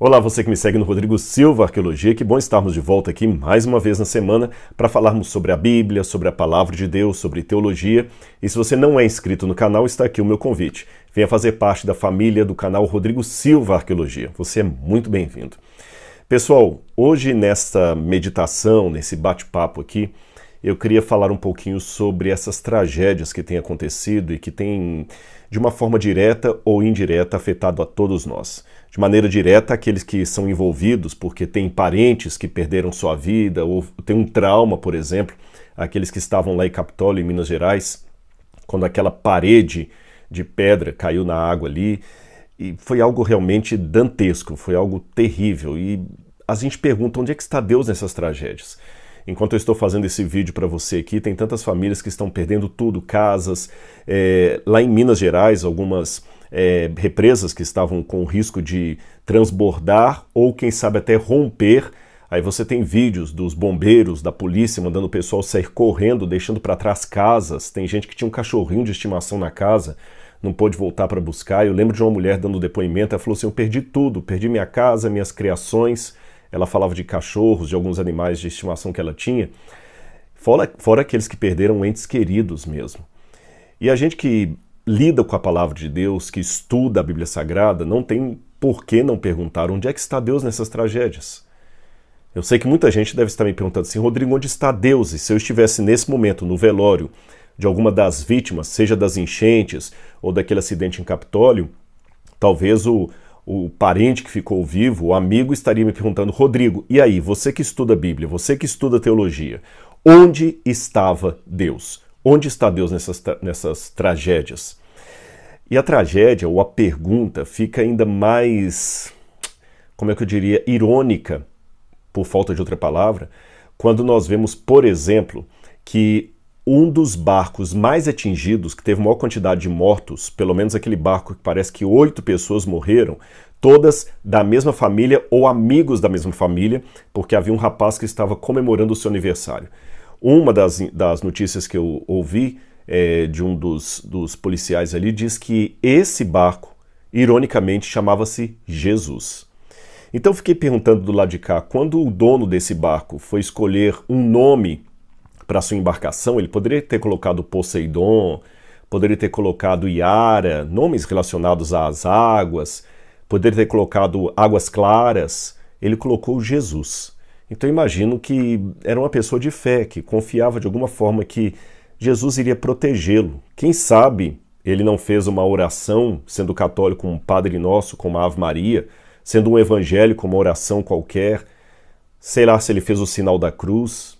Olá, você que me segue no Rodrigo Silva Arqueologia, que bom estarmos de volta aqui mais uma vez na semana para falarmos sobre a Bíblia, sobre a Palavra de Deus, sobre teologia. E se você não é inscrito no canal, está aqui o meu convite. Venha fazer parte da família do canal Rodrigo Silva Arqueologia. Você é muito bem-vindo. Pessoal, hoje nesta meditação, nesse bate-papo aqui, eu queria falar um pouquinho sobre essas tragédias que têm acontecido e que têm, de uma forma direta ou indireta, afetado a todos nós. De maneira direta, aqueles que são envolvidos porque têm parentes que perderam sua vida ou têm um trauma, por exemplo, aqueles que estavam lá em Capitólio, em Minas Gerais, quando aquela parede de pedra caiu na água ali, e foi algo realmente dantesco, foi algo terrível. E a gente pergunta, onde é que está Deus nessas tragédias? Enquanto eu estou fazendo esse vídeo para você aqui, tem tantas famílias que estão perdendo tudo, casas. Lá em Minas Gerais, algumas represas que estavam com risco de transbordar ou, quem sabe, até romper. Aí você tem vídeos dos bombeiros, da polícia, mandando o pessoal sair correndo, deixando para trás casas. Tem gente que tinha um cachorrinho de estimação na casa, não pôde voltar para buscar. Eu lembro de uma mulher dando depoimento, ela falou assim, eu perdi tudo, perdi minha casa, minhas criações. Ela falava de cachorros, de alguns animais de estimação que ela tinha, fora aqueles que perderam entes queridos mesmo. E a gente que lida com a palavra de Deus, que estuda a Bíblia Sagrada, não tem por que não perguntar onde é que está Deus nessas tragédias. Eu sei que muita gente deve estar me perguntando assim, Rodrigo, onde está Deus? E se eu estivesse nesse momento no velório de alguma das vítimas, seja das enchentes ou daquele acidente em Capitólio, talvez o parente que ficou vivo, o amigo, estaria me perguntando, Rodrigo, e aí, você que estuda a Bíblia, você que estuda teologia, onde estava Deus? Onde está Deus nessas tragédias? E a tragédia, ou a pergunta, fica ainda mais, como é que eu diria, irônica, por falta de outra palavra, quando nós vemos, por exemplo, que um dos barcos mais atingidos, que teve maior quantidade de mortos, pelo menos aquele barco que parece que 8 pessoas morreram, todas da mesma família ou amigos da mesma família, porque havia um rapaz que estava comemorando o seu aniversário. Uma das notícias que eu ouvi de um dos policiais ali diz que esse barco, ironicamente, chamava-se Jesus. Então fiquei perguntando do lado de cá, quando o dono desse barco foi escolher um nome para sua embarcação, ele poderia ter colocado Poseidon, poderia ter colocado Iara, nomes relacionados às águas, poderia ter colocado Águas Claras, ele colocou Jesus. Então imagino que era uma pessoa de fé, que confiava de alguma forma que Jesus iria protegê-lo. Quem sabe ele não fez uma oração, sendo católico, um Padre Nosso, com uma Ave Maria, sendo um evangélico, uma oração qualquer, sei lá se ele fez o sinal da cruz.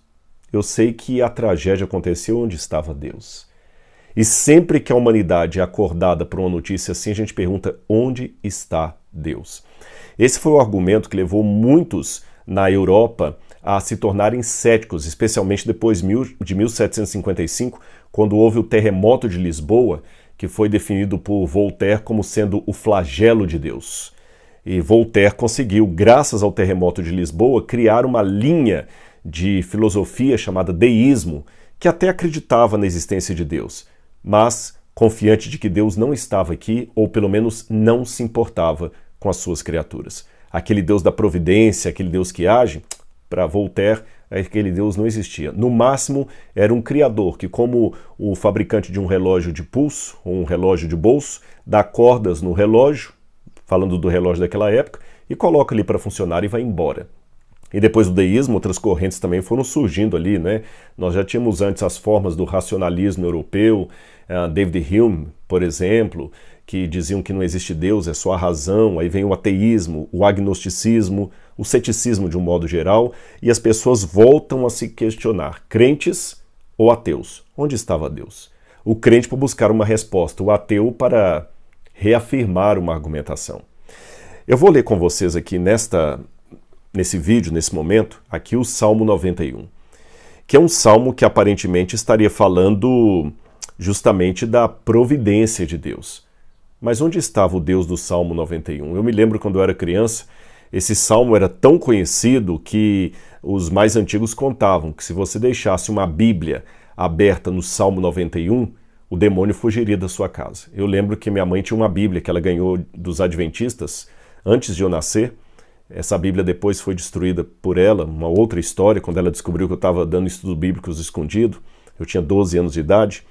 Eu sei que a tragédia aconteceu onde estava Deus. E sempre que a humanidade é acordada por uma notícia assim, a gente pergunta, onde está Deus? Esse foi o argumento que levou muitos na Europa a se tornarem céticos, especialmente depois de 1755, quando houve o terremoto de Lisboa, que foi definido por Voltaire como sendo o flagelo de Deus. E Voltaire conseguiu, graças ao terremoto de Lisboa, criar uma linha de filosofia chamada deísmo, que até acreditava na existência de Deus, mas confiante de que Deus não estava aqui, ou pelo menos não se importava com as suas criaturas. Aquele Deus da providência, aquele Deus que age, para Voltaire, aquele Deus não existia. No máximo, era um criador que, como o fabricante de um relógio de pulso, ou um relógio de bolso, dá cordas no relógio, falando do relógio daquela época, e coloca ali para funcionar e vai embora. E depois do deísmo, outras correntes também foram surgindo ali, né? Nós já tínhamos antes as formas do racionalismo europeu, David Hume, por exemplo, que diziam que não existe Deus, é só a razão. Aí vem o ateísmo, o agnosticismo, o ceticismo de um modo geral, e as pessoas voltam a se questionar, crentes ou ateus? Onde estava Deus? O crente para buscar uma resposta, o ateu para reafirmar uma argumentação. Eu vou ler com vocês aqui nesse vídeo, nesse momento, aqui o Salmo 91, que é um salmo que aparentemente estaria falando justamente da providência de Deus. Mas onde estava o Deus do Salmo 91? Eu me lembro quando eu era criança, esse salmo era tão conhecido que os mais antigos contavam que se você deixasse uma Bíblia aberta no Salmo 91, o demônio fugiria da sua casa. Eu lembro que minha mãe tinha uma Bíblia que ela ganhou dos adventistas antes de eu nascer, Essa Bíblia depois foi destruída por ela, uma outra história, quando ela descobriu que eu estava dando estudos bíblicos escondido. Eu tinha 12 anos de idade.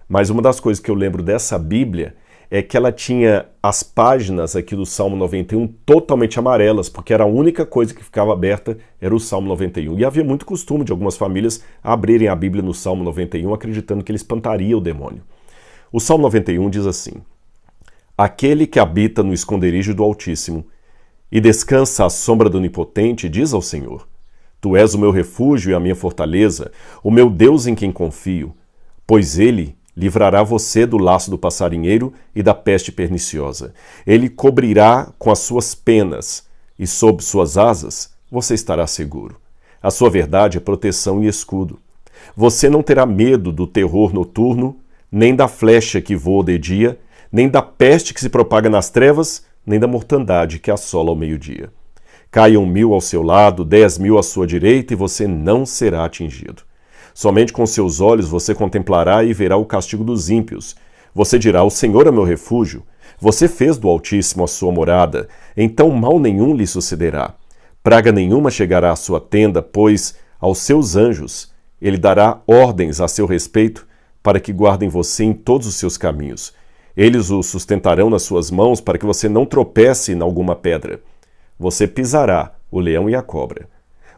Mas uma das coisas que eu lembro dessa Bíblia é que ela tinha as páginas aqui do Salmo 91 totalmente amarelas, porque era a única coisa que ficava aberta, era o Salmo 91. E havia muito costume de algumas famílias abrirem a Bíblia no Salmo 91, acreditando que ele espantaria o demônio. O Salmo 91 diz assim: Aquele que habita no esconderijo do Altíssimo e descansa à sombra do Onipotente, diz ao Senhor: Tu és o meu refúgio e a minha fortaleza, o meu Deus em quem confio, pois ele livrará você do laço do passarinheiro e da peste perniciosa. Ele cobrirá com as suas penas, e sob suas asas você estará seguro. A sua verdade é proteção e escudo. Você não terá medo do terror noturno, nem da flecha que voa de dia, nem da peste que se propaga nas trevas, nem da mortandade que assola ao meio-dia. Caiam 1000 ao seu lado, 10.000 à sua direita, e você não será atingido. Somente com seus olhos você contemplará e verá o castigo dos ímpios. Você dirá: O Senhor é meu refúgio. Você fez do Altíssimo a sua morada. Então mal nenhum lhe sucederá. Praga nenhuma chegará à sua tenda, pois aos seus anjos ele dará ordens a seu respeito para que guardem você em todos os seus caminhos. Eles o sustentarão nas suas mãos para que você não tropece em alguma pedra. Você pisará o leão e a cobra.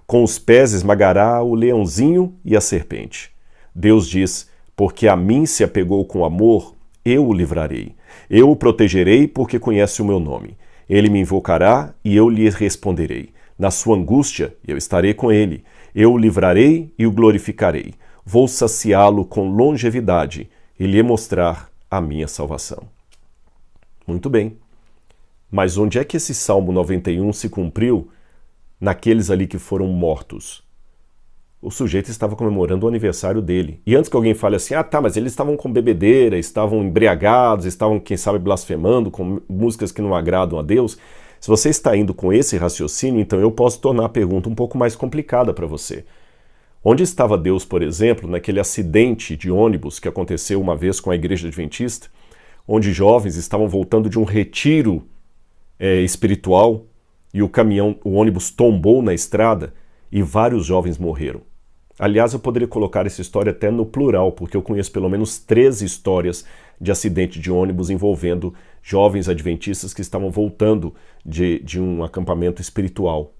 Com os pés esmagará o leãozinho e a serpente. Deus diz: Porque a mim se apegou com amor, eu o livrarei. Eu o protegerei porque conhece o meu nome. Ele me invocará e eu lhe responderei. Na sua angústia eu estarei com ele. Eu o livrarei e o glorificarei. Vou saciá-lo com longevidade e lhe mostrar a minha salvação. Muito bem. Mas onde é que esse Salmo 91 se cumpriu naqueles ali que foram mortos? O sujeito estava comemorando o aniversário dele. E antes que alguém fale assim: mas eles estavam com bebedeira, estavam embriagados, estavam, quem sabe, blasfemando, com músicas que não agradam a Deus. Se você está indo com esse raciocínio, então eu posso tornar a pergunta um pouco mais complicada para você. Onde estava Deus, por exemplo, naquele acidente de ônibus que aconteceu uma vez com a Igreja Adventista, onde jovens estavam voltando de um retiro espiritual e o ônibus tombou na estrada e vários jovens morreram? Aliás, eu poderia colocar essa história até no plural, porque eu conheço pelo menos 13 histórias de acidente de ônibus envolvendo jovens adventistas que estavam voltando de um acampamento espiritual.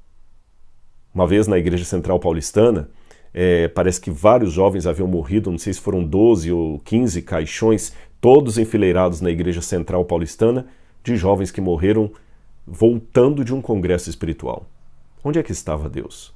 Uma vez na Igreja Central Paulistana, parece que vários jovens haviam morrido, não sei se foram 12 ou 15 caixões, todos enfileirados na Igreja Central Paulistana, de jovens que morreram voltando de um congresso espiritual. Onde é que estava Deus?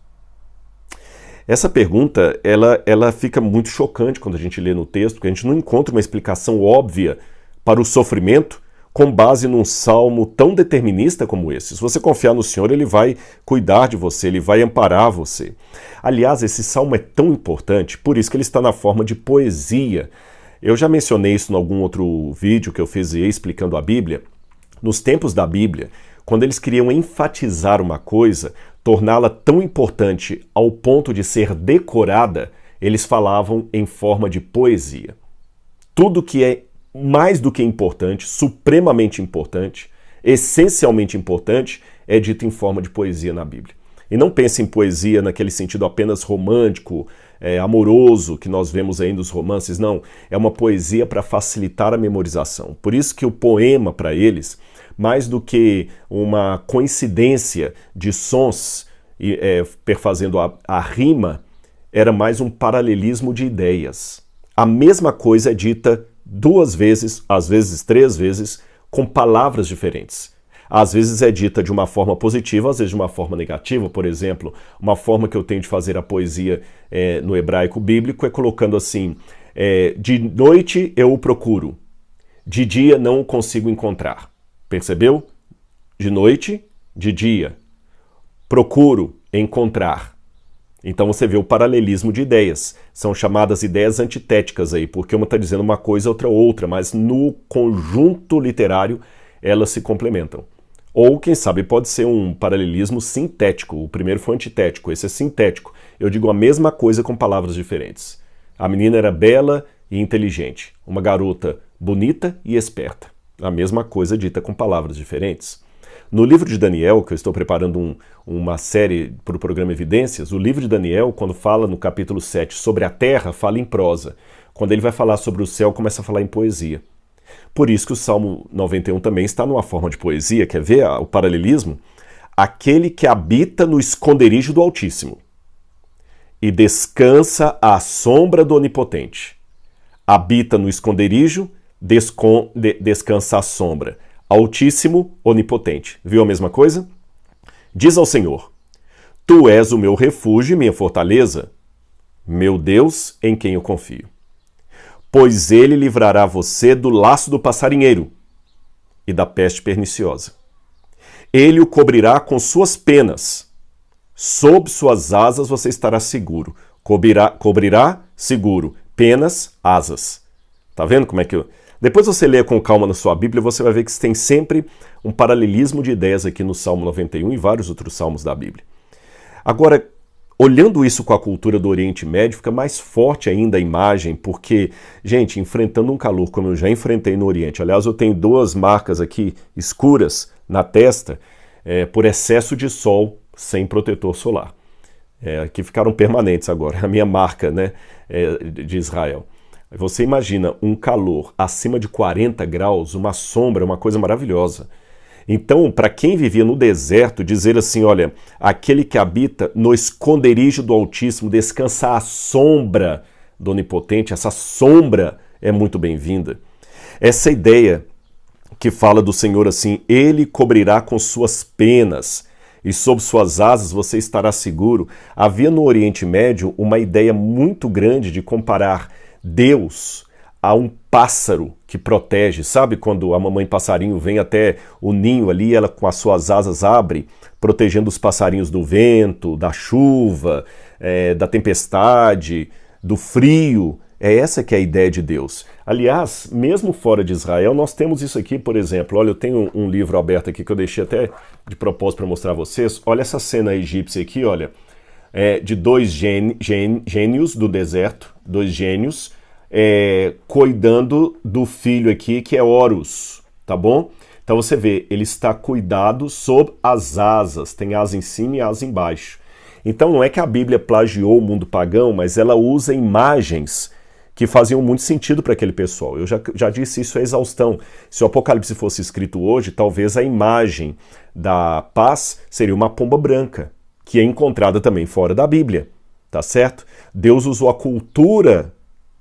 Essa pergunta, ela fica muito chocante quando a gente lê no texto, porque a gente não encontra uma explicação óbvia para o sofrimento com base num salmo tão determinista como esse. Se você confiar no Senhor, Ele vai cuidar de você, Ele vai amparar você. Aliás, esse salmo é tão importante, por isso que ele está na forma de poesia. Eu já mencionei isso em algum outro vídeo que eu fiz explicando a Bíblia. Nos tempos da Bíblia, quando eles queriam enfatizar uma coisa, torná-la tão importante ao ponto de ser decorada, eles falavam em forma de poesia. Tudo que é mais do que importante, supremamente importante, essencialmente importante, é dito em forma de poesia na Bíblia. E não pense em poesia naquele sentido apenas romântico, amoroso, que nós vemos aí nos romances, não. É uma poesia para facilitar a memorização. Por isso que o poema, para eles, mais do que uma coincidência de sons perfazendo a rima, era mais um paralelismo de ideias. A mesma coisa é dita 2 vezes, às vezes 3 vezes, com palavras diferentes. Às vezes é dita de uma forma positiva, às vezes de uma forma negativa. Por exemplo, uma forma que eu tenho de fazer a poesia no hebraico bíblico é colocando assim: de noite eu o procuro, de dia não o consigo encontrar. Percebeu? De noite, de dia. Procuro, encontrar. Então você vê o paralelismo de ideias. São chamadas ideias antitéticas aí, porque uma está dizendo uma coisa, outra, mas no conjunto literário elas se complementam. Ou, quem sabe, pode ser um paralelismo sintético. O primeiro foi antitético, esse é sintético. Eu digo a mesma coisa com palavras diferentes. A menina era bela e inteligente. Uma garota bonita e esperta. A mesma coisa dita com palavras diferentes. No livro de Daniel, que eu estou preparando uma série para o programa Evidências, o livro de Daniel, quando fala no capítulo 7 sobre a terra, fala em prosa. Quando ele vai falar sobre o céu, começa a falar em poesia. Por isso que o Salmo 91 também está numa forma de poesia. Quer ver o paralelismo? Aquele que habita no esconderijo do Altíssimo e descansa à sombra do Onipotente. Habita no esconderijo, descansa à sombra. Altíssimo, onipotente. Viu a mesma coisa? Diz ao Senhor: Tu és o meu refúgio e minha fortaleza, meu Deus em quem eu confio. Pois ele livrará você do laço do passarinheiro e da peste perniciosa. Ele o cobrirá com suas penas. Sob suas asas você estará seguro. Cobrirá seguro. Penas, asas. Tá vendo como é que Depois você lê com calma na sua Bíblia, você vai ver que tem sempre um paralelismo de ideias aqui no Salmo 91 e vários outros salmos da Bíblia. Agora, olhando isso com a cultura do Oriente Médio, fica mais forte ainda a imagem, porque, gente, enfrentando um calor como eu já enfrentei no Oriente, aliás, eu tenho 2 marcas aqui escuras na testa por excesso de sol sem protetor solar. Que ficaram permanentes agora, a minha marca, né, de Israel. Você imagina um calor acima de 40 graus, uma sombra, uma coisa maravilhosa. Então, para quem vivia no deserto, dizer assim, olha, aquele que habita no esconderijo do Altíssimo, descansa à sombra do Onipotente, essa sombra é muito bem-vinda. Essa ideia que fala do Senhor assim, ele cobrirá com suas penas e sob suas asas você estará seguro. Havia no Oriente Médio uma ideia muito grande de comparar Deus a um pássaro que protege. Sabe quando a mamãe passarinho vem até o ninho ali, ela com as suas asas abre, protegendo os passarinhos do vento, da chuva, da tempestade, do frio. É essa que é a ideia de Deus. Aliás, mesmo fora de Israel, nós temos isso aqui, por exemplo. Olha, eu tenho um livro aberto aqui que eu deixei até de propósito para mostrar a vocês. Olha essa cena egípcia aqui, olha. De 2 gênios do deserto, 2 gênios, cuidando do filho aqui, que é Horus, tá bom? Então você vê, ele está cuidado sob as asas, tem asa em cima e asa embaixo. Então não é que a Bíblia plagiou o mundo pagão, mas ela usa imagens que faziam muito sentido para aquele pessoal. Eu já disse isso à exaustão. Se o Apocalipse fosse escrito hoje, talvez a imagem da paz seria uma pomba branca, que é encontrada também fora da Bíblia, tá certo? Deus usou a cultura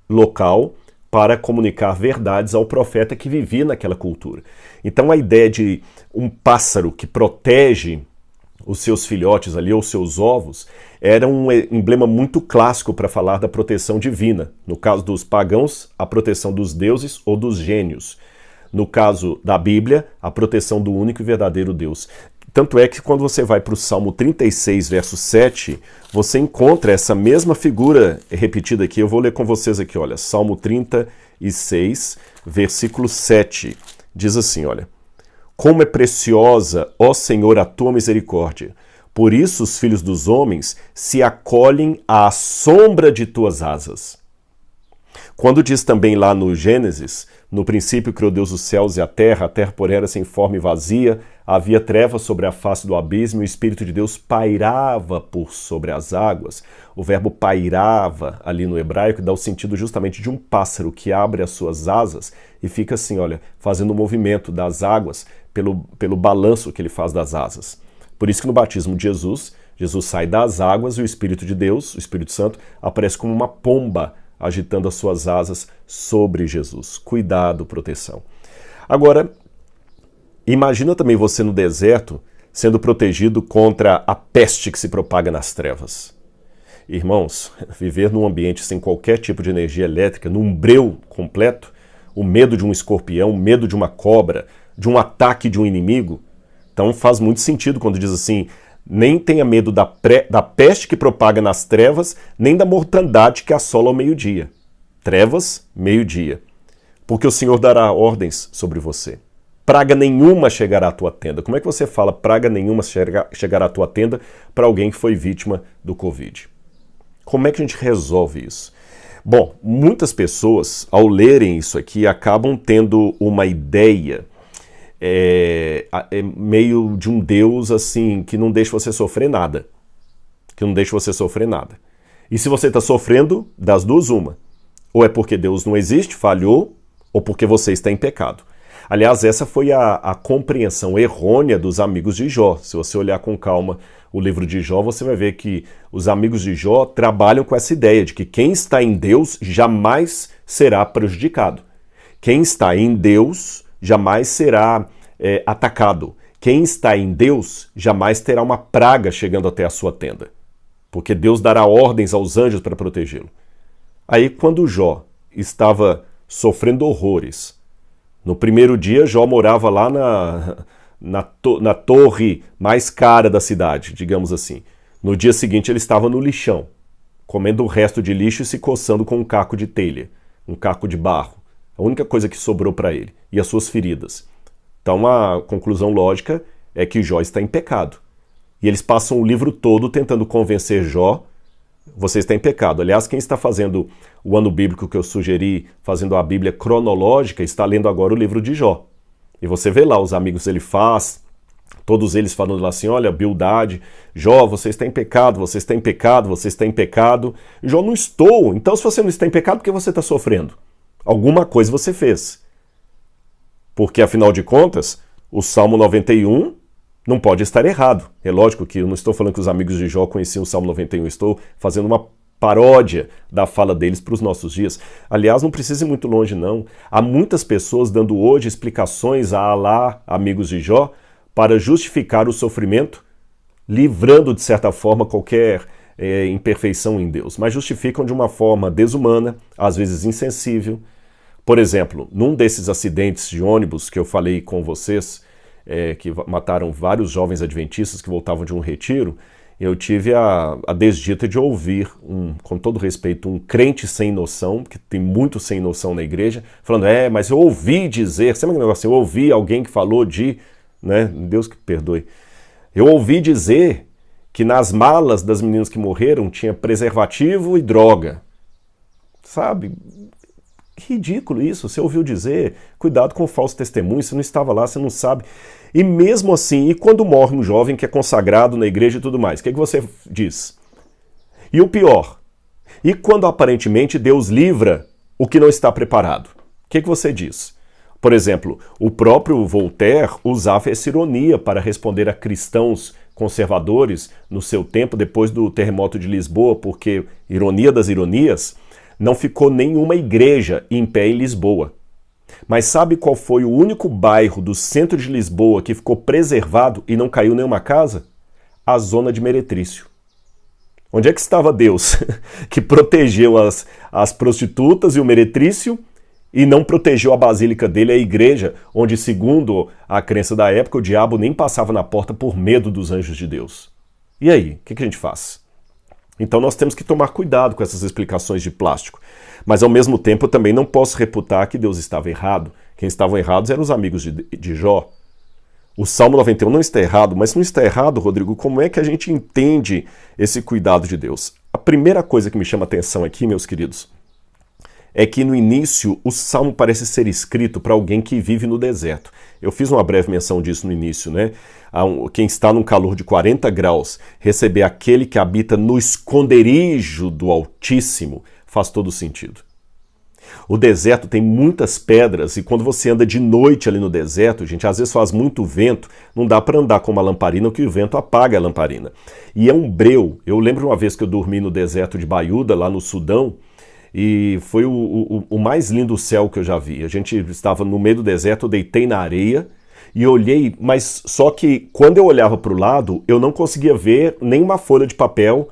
local para comunicar verdades ao profeta que vivia naquela cultura. Então a ideia de um pássaro que protege os seus filhotes ali, ou seus ovos, era um emblema muito clássico para falar da proteção divina. No caso dos pagãos, a proteção dos deuses ou dos gênios. No caso da Bíblia, a proteção do único e verdadeiro Deus. Tanto é que quando você vai para o Salmo 36, verso 7, você encontra essa mesma figura repetida aqui. Eu vou ler com vocês aqui, olha. Salmo 36, versículo 7. Diz assim, olha. Como é preciosa, ó Senhor, a tua misericórdia. Por isso os filhos dos homens se acolhem à sombra de tuas asas. Quando diz também lá no Gênesis, no princípio criou Deus os céus e a terra porém era sem forma e vazia, havia trevas sobre a face do abismo e o Espírito de Deus pairava por sobre as águas. O verbo pairava ali no hebraico dá o sentido justamente de um pássaro que abre as suas asas e fica assim, olha, fazendo o movimento das águas pelo balanço que ele faz das asas. Por isso que no batismo de Jesus sai das águas e o Espírito de Deus, o Espírito Santo, aparece como uma pomba agitando as suas asas sobre Jesus. Cuidado, proteção. Agora, imagina também você no deserto sendo protegido contra a peste que se propaga nas trevas. Irmãos, viver num ambiente sem qualquer tipo de energia elétrica, num breu completo, o medo de um escorpião, o medo de uma cobra, de um ataque de um inimigo, então faz muito sentido quando diz assim, nem tenha medo da peste que propaga nas trevas, nem da mortandade que assola ao meio-dia. Trevas, meio-dia. Porque o Senhor dará ordens sobre você. Praga nenhuma chegará à tua tenda. Como é que você fala praga nenhuma chegará à tua tenda para alguém que foi vítima do Covid? Como é que a gente resolve isso? Bom, muitas pessoas, ao lerem isso aqui, acabam tendo uma ideia é meio de um Deus assim que não deixa você sofrer nada. Que não deixa você sofrer nada. E se você está sofrendo, das duas uma. Ou é porque Deus não existe, falhou, ou porque você está em pecado. Aliás, essa foi a compreensão errônea dos amigos de Jó. Se você olhar com calma o livro de Jó, você vai ver que os amigos de Jó trabalham com essa ideia de que quem está em Deus jamais será prejudicado. Quem está em Deus jamais será atacado. Quem está em Deus jamais terá uma praga chegando até a sua tenda. Porque Deus dará ordens aos anjos para protegê-lo. Aí, quando Jó estava sofrendo horrores, no primeiro dia, Jó morava lá na torre mais cara da cidade, digamos assim. No dia seguinte, ele estava no lixão, comendo o resto de lixo e se coçando com um caco de telha, um caco de barro. A única coisa que sobrou para ele, e as suas feridas. Então, a conclusão lógica é que Jó está em pecado. E eles passam o livro todo tentando convencer Jó, você está em pecado. Aliás, quem está fazendo o ano bíblico que eu sugeri, fazendo a Bíblia cronológica, está lendo agora o livro de Jó. E você vê lá os amigos ele faz, todos eles falando lá assim, olha, Bildade, Jó, você está em pecado, você está em pecado, você está em pecado. Jó, não estou. Então, se você não está em pecado, por que você está sofrendo? Alguma coisa você fez. Porque, afinal de contas, o Salmo 91 não pode estar errado. É lógico que eu não estou falando que os amigos de Jó conheciam o Salmo 91, estou fazendo uma paródia da fala deles para os nossos dias. Aliás, não precisa ir muito longe, não. Há muitas pessoas dando hoje explicações a Alá, amigos de Jó, para justificar o sofrimento, livrando, de certa forma, qualquer imperfeição em Deus. Mas justificam de uma forma desumana, às vezes insensível. Por exemplo, num desses acidentes de ônibus que eu falei com vocês, que mataram vários jovens adventistas que voltavam de um retiro, eu tive a desdita de ouvir, com todo respeito, um crente sem noção, que tem muito sem noção na igreja, falando, mas eu ouvi dizer, sabe aquele negócio, eu ouvi alguém que falou né, Deus que perdoe, eu ouvi dizer que nas malas das meninas que morreram tinha preservativo e droga, sabe? Ridículo isso, você ouviu dizer, cuidado com o falso testemunho, você não estava lá, você não sabe. E mesmo assim, e quando morre um jovem que é consagrado na igreja e tudo mais, o que você diz? E o pior, e quando aparentemente Deus livra o que não está preparado? O que você diz? Por exemplo, o próprio Voltaire usava essa ironia para responder a cristãos conservadores no seu tempo, depois do terremoto de Lisboa, porque, ironia das ironias, não ficou nenhuma igreja em pé em Lisboa. Mas sabe qual foi o único bairro do centro de Lisboa que ficou preservado e não caiu nenhuma casa? A zona de Meretrício. Onde é que estava Deus que protegeu as prostitutas e o Meretrício e não protegeu a basílica dele, a igreja, onde, segundo a crença da época, o diabo nem passava na porta por medo dos anjos de Deus? E aí, o que a gente faz? Então nós temos que tomar cuidado com essas explicações de plástico. Mas ao mesmo tempo eu também não posso reputar que Deus estava errado. Quem estavam errados eram os amigos de Jó. O Salmo 91 não está errado, mas se não está errado, Rodrigo, como é que a gente entende esse cuidado de Deus? A primeira coisa que me chama a atenção aqui, meus queridos, é que no início o Salmo parece ser escrito para alguém que vive no deserto. Eu fiz uma breve menção disso no início, né? Quem está num calor de 40 graus, receber aquele que habita no esconderijo do Altíssimo, faz todo sentido. O deserto tem muitas pedras e quando você anda de noite ali no deserto, gente, às vezes faz muito vento, não dá para andar com uma lamparina, que o vento apaga a lamparina. E é um breu. Eu lembro uma vez que eu dormi no deserto de Baiuda, lá no Sudão, e foi o mais lindo céu que eu já vi. A gente estava no meio do deserto, eu deitei na areia e olhei, mas só que quando eu olhava para o lado, eu não conseguia ver nenhuma folha de papel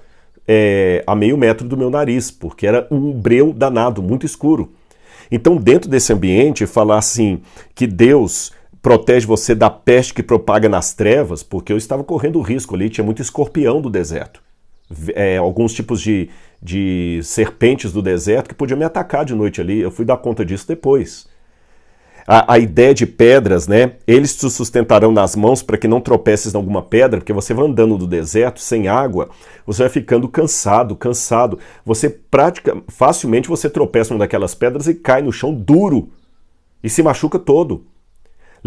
a meio metro do meu nariz, porque era um breu danado, muito escuro. Então, dentro desse ambiente, falar assim, que Deus protege você da peste que propaga nas trevas, porque eu estava correndo risco ali, tinha muito escorpião do deserto. Alguns tipos de serpentes do deserto que podiam me atacar de noite ali. Eu fui dar conta disso depois. A ideia de pedras, né? Eles te sustentarão nas mãos para que não tropeces em alguma pedra, porque você vai andando do deserto sem água, você vai ficando cansado. Facilmente você tropeça em uma daquelas pedras e cai no chão duro e se machuca todo.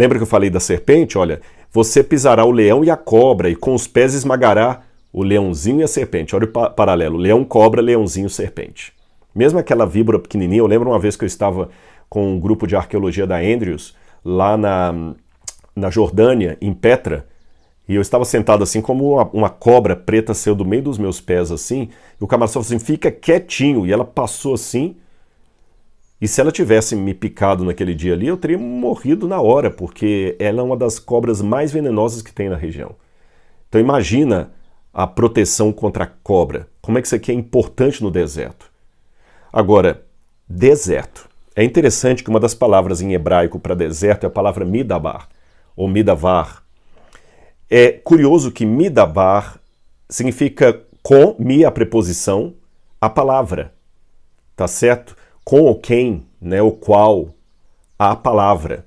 Lembra que eu falei da serpente? Olha, você pisará o leão e a cobra, e com os pés esmagará o leãozinho e a serpente. Olha o paralelo, leão, cobra, leãozinho, serpente. Mesmo aquela víbora pequenininha, eu lembro uma vez que eu estava com um grupo de arqueologia da Andrews, lá na Jordânia, em Petra, e eu estava sentado assim, como uma cobra preta saiu do meio dos meus pés assim, e o camarada falou assim, fica quietinho, e ela passou assim, e se ela tivesse me picado naquele dia ali, eu teria morrido na hora, porque ela é uma das cobras mais venenosas que tem na região. Então imagina a proteção contra a cobra, como é que isso aqui é importante no deserto. Agora, deserto. É interessante que uma das palavras em hebraico para deserto é a palavra midabar, ou midavar. É curioso que midabar significa com, mi a preposição, a palavra, tá certo? Com ou quem, né, o qual, a palavra.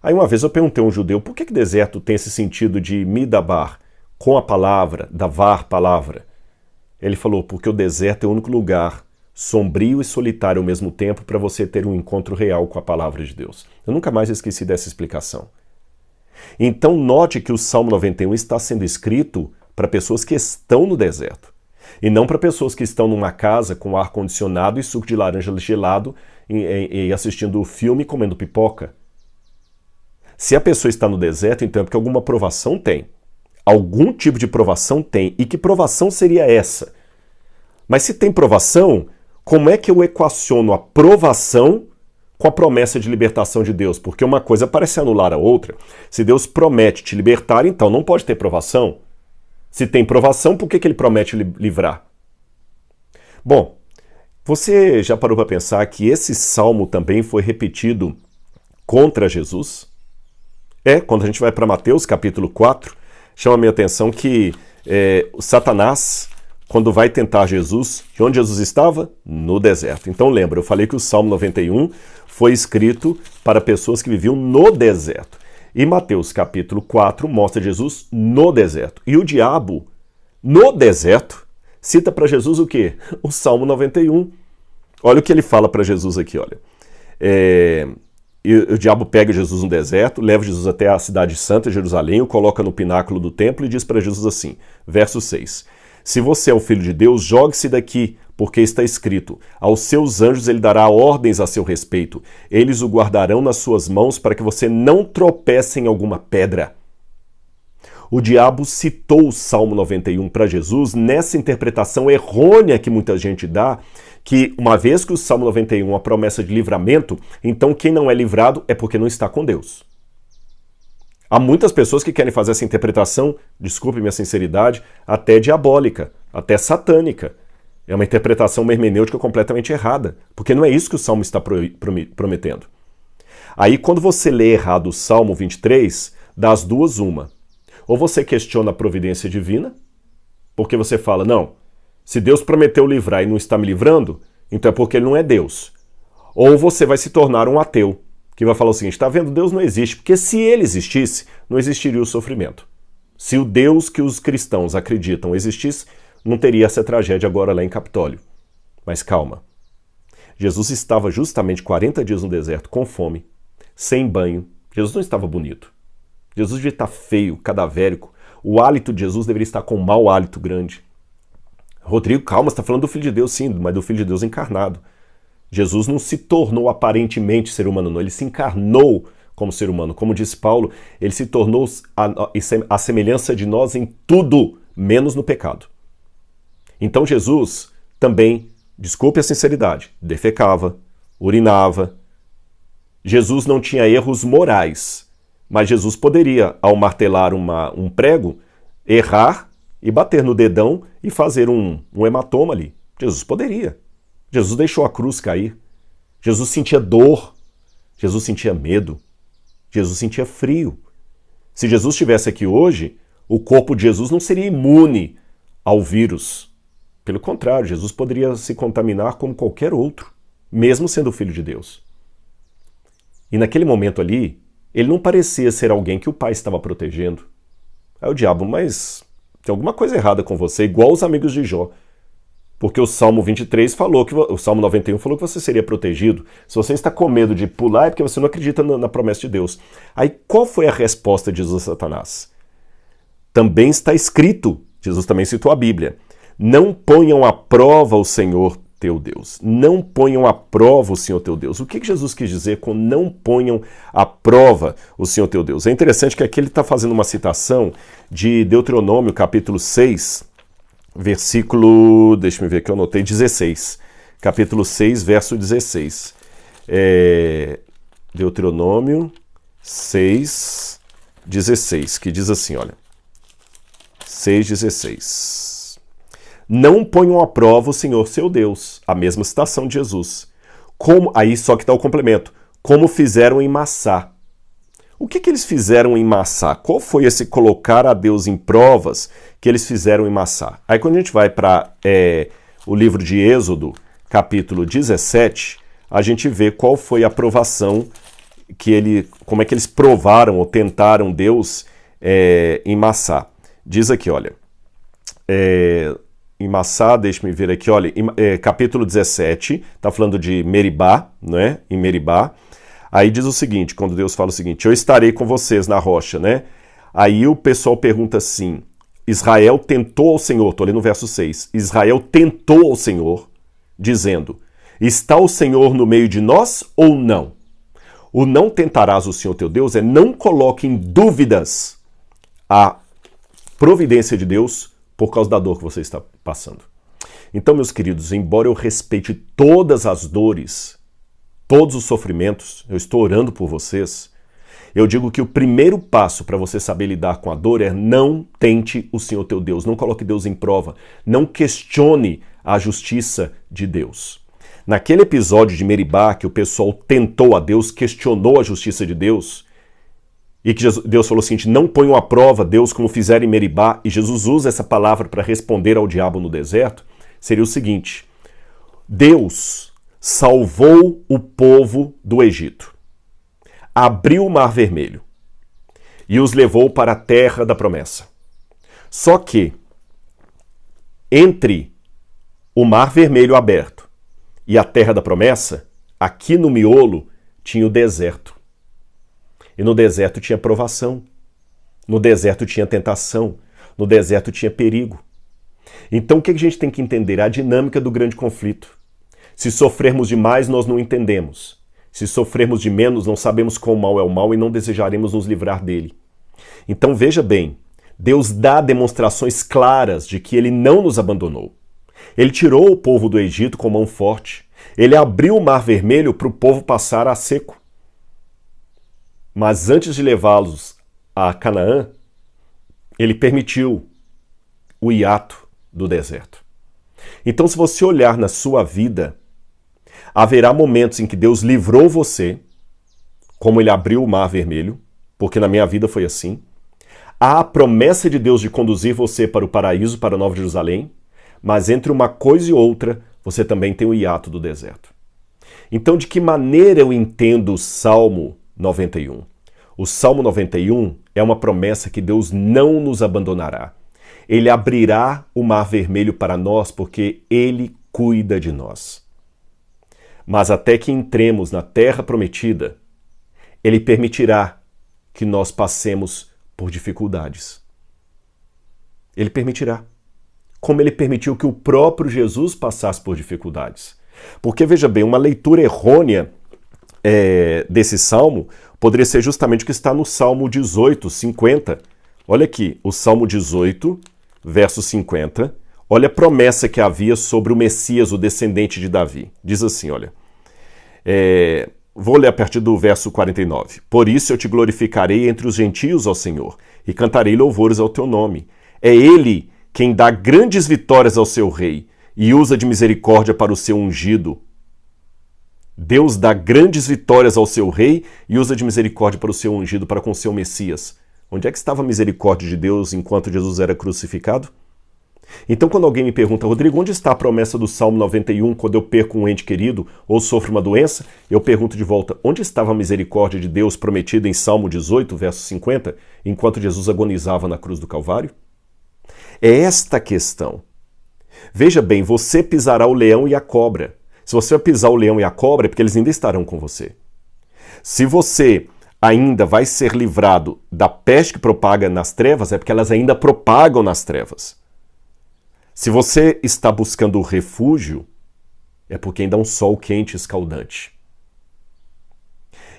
Aí uma vez eu perguntei a um judeu, por que deserto tem esse sentido de midabar, com a palavra, davar, palavra? Ele falou, porque o deserto é o único lugar sombrio e solitário ao mesmo tempo para você ter um encontro real com a palavra de Deus. Eu nunca mais esqueci dessa explicação. Então note que o Salmo 91 está sendo escrito para pessoas que estão no deserto e não para pessoas que estão numa casa com ar-condicionado e suco de laranja gelado e assistindo o filme e comendo pipoca. Se a pessoa está no deserto, então é porque alguma provação tem. Algum tipo de provação tem. E que provação seria essa? Mas se tem provação, como é que eu equaciono a provação com a promessa de libertação de Deus? Porque uma coisa parece anular a outra. Se Deus promete te libertar, então não pode ter provação. Se tem provação, por que ele promete livrar? Bom, você já parou para pensar que esse salmo também foi repetido contra Jesus? Quando a gente vai para Mateus capítulo 4, chama a minha atenção que o Satanás, quando vai tentar Jesus, de onde Jesus estava? No deserto. Então lembra, eu falei que o Salmo 91 foi escrito para pessoas que viviam no deserto. E Mateus capítulo 4 mostra Jesus no deserto. E o diabo, no deserto, cita para Jesus o quê? O Salmo 91. Olha o que ele fala para Jesus aqui, olha. E o diabo pega Jesus no deserto, leva Jesus até a cidade santa, Jerusalém, o coloca no pináculo do templo e diz para Jesus assim, verso 6, se você é o filho de Deus, jogue-se daqui, porque está escrito, aos seus anjos ele dará ordens a seu respeito, eles o guardarão nas suas mãos para que você não tropece em alguma pedra. O diabo citou o Salmo 91 para Jesus nessa interpretação errônea que muita gente dá, que uma vez que o Salmo 91 é uma promessa de livramento, então quem não é livrado é porque não está com Deus. Há muitas pessoas que querem fazer essa interpretação, desculpe minha sinceridade, até diabólica, até satânica. É uma interpretação, uma hermenêutica completamente errada, porque não é isso que o Salmo está prometendo. Aí quando você lê errado o Salmo 23, das duas uma. Ou você questiona a providência divina, porque você fala, não, se Deus prometeu livrar e não está me livrando, então é porque ele não é Deus. Ou você vai se tornar um ateu, que vai falar o seguinte, está vendo, Deus não existe, porque se ele existisse, não existiria o sofrimento. Se o Deus que os cristãos acreditam existisse, não teria essa tragédia agora lá em Capitólio. Mas calma, Jesus estava justamente 40 dias no deserto, com fome, sem banho. Jesus não estava bonito. Jesus devia estar feio, cadavérico. O hálito de Jesus deveria estar com um mau hálito grande. Rodrigo, calma, você está falando do Filho de Deus, sim, mas do Filho de Deus encarnado. Jesus não se tornou aparentemente ser humano, não. Ele se encarnou como ser humano. Como disse Paulo, ele se tornou a semelhança de nós em tudo, menos no pecado. Então Jesus também, desculpe a sinceridade, defecava, urinava. Jesus não tinha erros morais, mas Jesus poderia, ao martelar um prego, errar e bater no dedão e fazer um hematoma ali. Jesus poderia. Jesus deixou a cruz cair. Jesus sentia dor. Jesus sentia medo. Jesus sentia frio. Se Jesus estivesse aqui hoje, o corpo de Jesus não seria imune ao vírus. Pelo contrário, Jesus poderia se contaminar como qualquer outro, mesmo sendo filho de Deus. E naquele momento ali, ele não parecia ser alguém que o Pai estava protegendo. Aí o diabo, mas tem alguma coisa errada com você, igual os amigos de Jó. Porque o Salmo 23 falou que o Salmo 91 falou que você seria protegido. Se você está com medo de pular, é porque você não acredita na promessa de Deus. Aí qual foi a resposta de Jesus a Satanás? Também está escrito, Jesus também citou a Bíblia, não ponham à prova o Senhor teu Deus. Não ponham à prova o Senhor teu Deus. O que Jesus quis dizer com não ponham à prova o Senhor teu Deus? É interessante que aqui ele está fazendo uma citação de Deuteronômio, capítulo 6, versículo, deixa eu ver que eu anotei, 16. Capítulo 6, verso 16. Deuteronômio 6, 16, que diz assim, olha. 6,16. Não ponham à prova o Senhor seu Deus, a mesma citação de Jesus. Aí só que está o complemento. Como fizeram em Massá. O que eles fizeram em Massá? Qual foi esse colocar a Deus em provas que eles fizeram em Massá? Aí quando a gente vai para o livro de Êxodo, capítulo 17, a gente vê qual foi a provação como é que eles provaram ou tentaram Deus em Massá. Diz aqui, olha, em Massá, deixa-me ver aqui, olha, capítulo 17, está falando de Meribá, né? Em Meribá. Aí diz o seguinte, quando Deus fala o seguinte, eu estarei com vocês na rocha, né? Aí o pessoal pergunta assim, Israel tentou ao Senhor, estou lendo no verso 6, Israel tentou ao Senhor, dizendo, está o Senhor no meio de nós ou não? O não tentarás o Senhor teu Deus não coloque em dúvidas a providência de Deus por causa da dor que você está passando. Então, meus queridos, embora eu respeite todas as dores, todos os sofrimentos, eu estou orando por vocês, eu digo que o primeiro passo para você saber lidar com a dor é não tente o Senhor teu Deus, não coloque Deus em prova, não questione a justiça de Deus. Naquele episódio de Meribá, que o pessoal tentou a Deus, questionou a justiça de Deus, e que Deus falou o seguinte, não ponham à prova Deus como fizeram em Meribá, e Jesus usa essa palavra para responder ao diabo no deserto, seria o seguinte, Deus salvou o povo do Egito, abriu o Mar Vermelho e os levou para a terra da promessa. Só que, entre o Mar Vermelho aberto e a terra da promessa, aqui no miolo tinha o deserto. E no deserto tinha provação, no deserto tinha tentação, no deserto tinha perigo. Então o que a gente tem que entender? A dinâmica do grande conflito. Se sofrermos demais, nós não entendemos. Se sofrermos de menos, não sabemos quão mal é o mal e não desejaremos nos livrar dele. Então veja bem, Deus dá demonstrações claras de que ele não nos abandonou. Ele tirou o povo do Egito com mão forte. Ele abriu o Mar Vermelho para o povo passar a seco. Mas antes de levá-los a Canaã, ele permitiu o hiato do deserto. Então, se você olhar na sua vida, haverá momentos em que Deus livrou você, como ele abriu o Mar Vermelho, porque na minha vida foi assim. Há a promessa de Deus de conduzir você para o paraíso, para a Nova Jerusalém, mas entre uma coisa e outra, você também tem o hiato do deserto. Então, de que maneira eu entendo o Salmo 91? O Salmo 91 é uma promessa que Deus não nos abandonará. Ele abrirá o Mar Vermelho para nós porque Ele cuida de nós. Mas até que entremos na terra prometida, Ele permitirá que nós passemos por dificuldades. Ele permitirá. Como Ele permitiu que o próprio Jesus passasse por dificuldades. Porque, veja bem, uma leitura errônea desse salmo poderia ser justamente o que está no Salmo 18, 50. Olha aqui, o Salmo 18, verso 50. Olha a promessa que havia sobre o Messias, o descendente de Davi. Diz assim, olha. Vou ler a partir do verso 49. Por isso eu te glorificarei entre os gentios, ó Senhor, e cantarei louvores ao teu nome. É Ele quem dá grandes vitórias ao seu rei e usa de misericórdia para o seu ungido. Deus dá grandes vitórias ao seu rei e usa de misericórdia para o seu ungido, para com o seu Messias. Onde é que estava a misericórdia de Deus enquanto Jesus era crucificado? Então, quando alguém me pergunta, Rodrigo, onde está a promessa do Salmo 91 quando eu perco um ente querido ou sofro uma doença? Eu pergunto de volta, onde estava a misericórdia de Deus prometida em Salmo 18, verso 50, enquanto Jesus agonizava na cruz do Calvário? É esta a questão. Veja bem, você pisará o leão e a cobra. Se você vai pisar o leão e a cobra, é porque eles ainda estarão com você. Se você ainda vai ser livrado da peste que propaga nas trevas, é porque elas ainda propagam nas trevas. Se você está buscando o refúgio, é porque ainda há um sol quente e escaldante.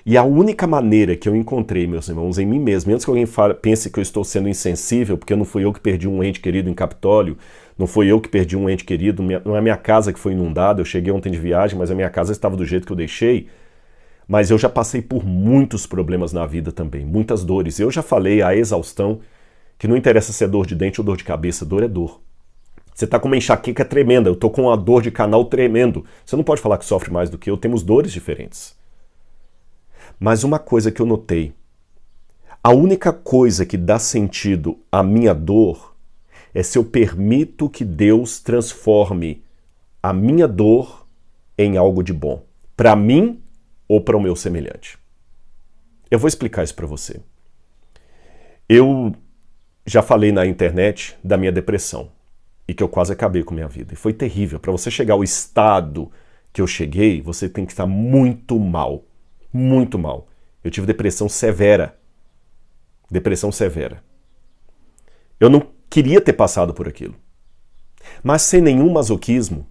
E a única maneira que eu encontrei, meus irmãos, em mim mesmo, antes que alguém pense que eu estou sendo insensível, porque não fui eu que perdi um ente querido em Capitólio, não fui eu que perdi um ente querido, não é a minha casa que foi inundada, eu cheguei ontem de viagem, mas a minha casa estava do jeito que eu deixei. Mas eu já passei por muitos problemas na vida também, muitas dores. Eu já falei à exaustão que não interessa se é dor de dente ou dor de cabeça, dor é dor. Você está com uma enxaqueca tremenda, eu estou com uma dor de canal tremendo. Você não pode falar que sofre mais do que eu, temos dores diferentes. Mas uma coisa que eu notei, a única coisa que dá sentido à minha dor é se eu permito que Deus transforme a minha dor em algo de bom, para mim ou para o meu semelhante. Eu vou explicar isso para você. Eu já falei na internet da minha depressão e que eu quase acabei com a minha vida. E foi terrível. Para você chegar ao estado que eu cheguei, você tem que estar muito mal. Muito mal. Eu tive depressão severa. Depressão severa. Eu não queria ter passado por aquilo. Mas sem nenhum masoquismo,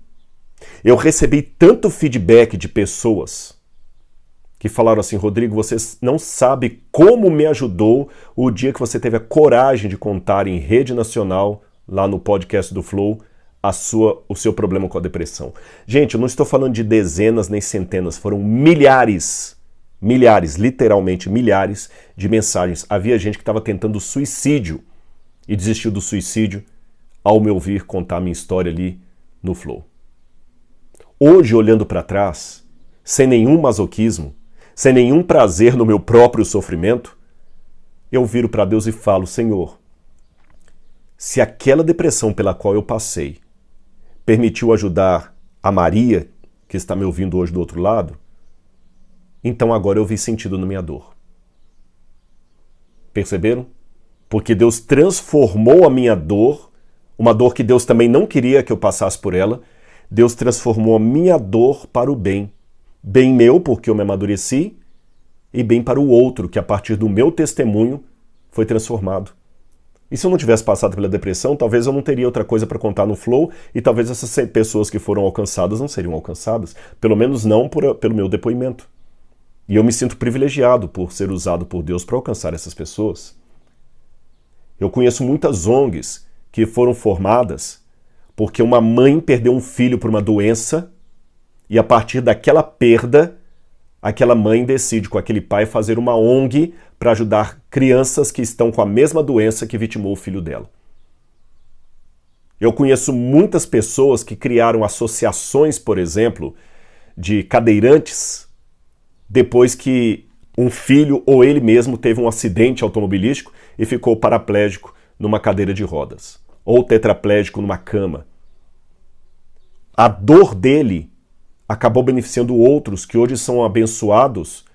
eu recebi tanto feedback de pessoas que falaram assim: Rodrigo, você não sabe como me ajudou o dia que você teve a coragem de contar em rede nacional, lá no podcast do Flow, o seu problema com a depressão. Gente, eu não estou falando de dezenas nem centenas, foram milhares, literalmente milhares de mensagens. Havia gente que estava tentando suicídio e desistiu do suicídio ao me ouvir contar minha história ali no Flow. Hoje, olhando para trás, sem nenhum masoquismo, sem nenhum prazer no meu próprio sofrimento, eu viro para Deus e falo: Senhor, se aquela depressão pela qual eu passei permitiu ajudar a Maria, que está me ouvindo hoje do outro lado, então agora eu vi sentido na minha dor. Perceberam? Porque Deus transformou a minha dor, uma dor que Deus também não queria que eu passasse por ela, Deus transformou a minha dor para o bem. Bem meu, porque eu me amadureci, e bem para o outro, que a partir do meu testemunho foi transformado. E se eu não tivesse passado pela depressão, talvez eu não teria outra coisa para contar no Flow, e talvez essas pessoas que foram alcançadas não seriam alcançadas, pelo menos não pelo meu depoimento. E eu me sinto privilegiado por ser usado por Deus para alcançar essas pessoas. Eu conheço muitas ONGs que foram formadas porque uma mãe perdeu um filho por uma doença e a partir daquela perda, aquela mãe decide com aquele pai fazer uma ONG para ajudar crianças que estão com a mesma doença que vitimou o filho dela. Eu conheço muitas pessoas que criaram associações, por exemplo, de cadeirantes depois que um filho ou ele mesmo teve um acidente automobilístico e ficou paraplégico numa cadeira de rodas, ou tetraplégico numa cama. A dor dele acabou beneficiando outros que hoje são abençoados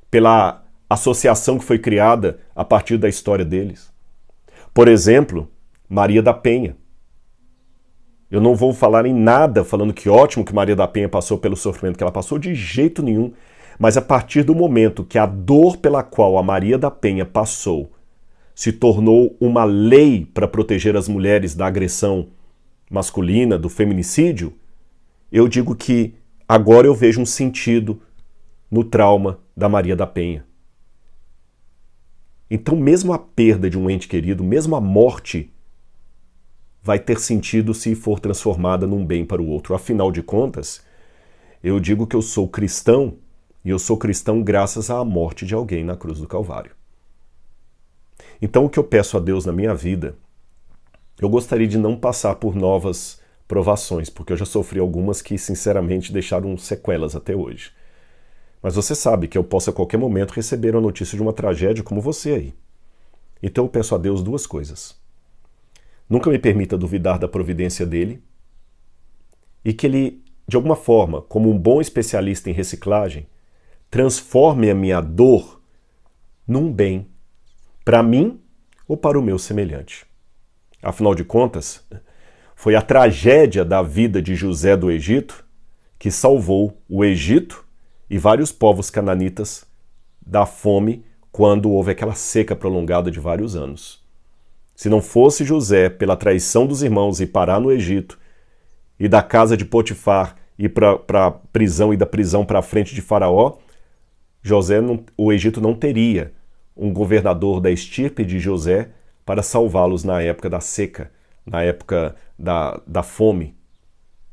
pela associação que foi criada a partir da história deles. Por exemplo, Maria da Penha. Eu não vou falar em nada falando que ótimo que Maria da Penha passou pelo sofrimento que ela passou, de jeito nenhum. Mas a partir do momento que a dor pela qual a Maria da Penha passou se tornou uma lei para proteger as mulheres da agressão masculina, do feminicídio, eu digo que agora eu vejo um sentido no trauma da Maria da Penha. Então, mesmo a perda de um ente querido, mesmo a morte, vai ter sentido se for transformada num bem para o outro. Afinal de contas, eu digo que eu sou cristão, e eu sou cristão graças à morte de alguém na cruz do Calvário. Então, o que eu peço a Deus na minha vida, eu gostaria de não passar por novas provações, porque eu já sofri algumas que, sinceramente, deixaram sequelas até hoje. Mas você sabe que eu posso a qualquer momento receber a notícia de uma tragédia como você aí. Então eu peço a Deus duas coisas. Nunca me permita duvidar da providência dele e que ele, de alguma forma, como um bom especialista em reciclagem, transforme a minha dor num bem para mim ou para o meu semelhante. Afinal de contas, Foi a tragédia da vida de José do Egito que salvou o Egito e vários povos cananitas da fome quando houve aquela seca prolongada de vários anos. Se não fosse José, pela traição dos irmãos, ir parar no Egito e da casa de Potifar ir para a prisão e da prisão para a frente de Faraó, o Egito não teria um governador da estirpe de José para salvá-los na época da seca, na época da fome.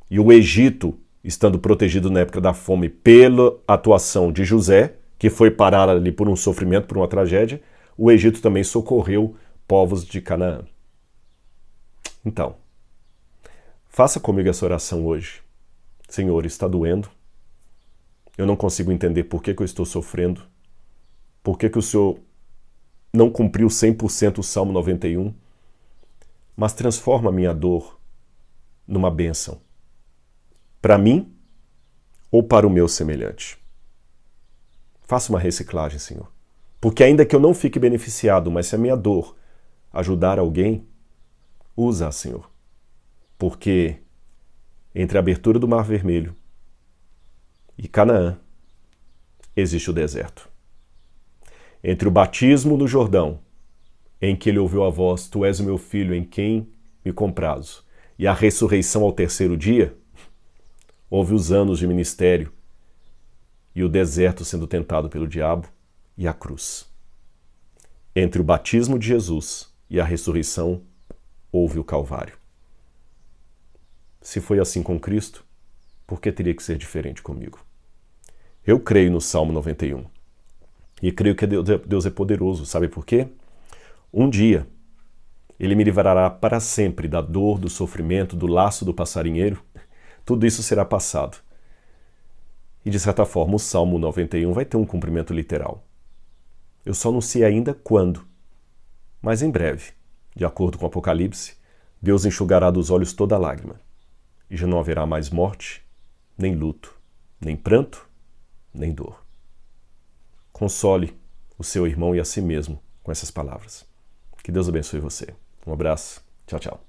E o Egito, estando protegido na época da fome pela atuação de José, que foi parar ali por um sofrimento, por uma tragédia, o Egito também socorreu povos de Canaã. Então, faça comigo essa oração hoje. Senhor, está doendo. Eu não consigo entender por que eu estou sofrendo. Por que o Senhor não cumpriu 100% o Salmo 91. Mas transforma a minha dor numa bênção. Para mim ou para o meu semelhante. Faça uma reciclagem, Senhor. Porque ainda que eu não fique beneficiado, mas se a minha dor ajudar alguém, usa-a, Senhor. Porque entre a abertura do Mar Vermelho e Canaã existe o deserto. Entre o batismo no Jordão, em que ele ouviu a voz, Tu és o meu filho em quem me comprazo, e a ressurreição ao terceiro dia, houve os anos de ministério e o deserto sendo tentado pelo diabo e a cruz. Entre o batismo de Jesus e a ressurreição, houve o Calvário. Se foi assim com Cristo, por que teria que ser diferente comigo? Eu creio no Salmo 91. E creio que Deus é poderoso. Sabe por quê? Um dia, Ele me livrará para sempre da dor, do sofrimento, do laço do passarinheiro. Tudo isso será passado. E, de certa forma, o Salmo 91 vai ter um cumprimento literal. Eu só não sei ainda quando, mas em breve, de acordo com o Apocalipse, Deus enxugará dos olhos toda lágrima, e já não haverá mais morte, nem luto, nem pranto, nem dor. Console o seu irmão e a si mesmo com essas palavras. Que Deus abençoe você. Um abraço. Tchau, tchau.